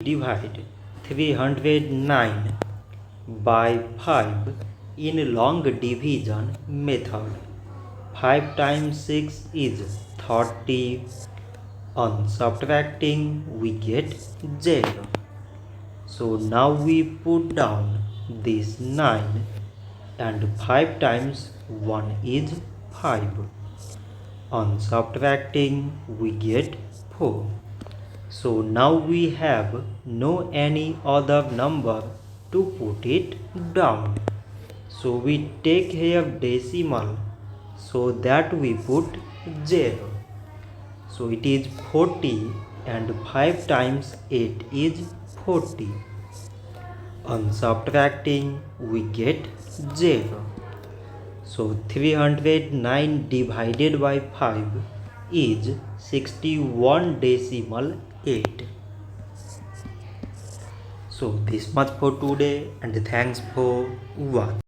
Divide 309 by 5 in long division method. 5 times 6 is 30. On subtracting we get 0. So now we put down this 9 and 5 times 1 is 5. On subtracting we get 4. So now we have no any other number to put it down. So we take here decimal so that we put 0. So it is 40 and 5 times 8 is 40. On subtracting we get 0. So 309 divided by 5 is 61.8. So this much for today and thanks for watching.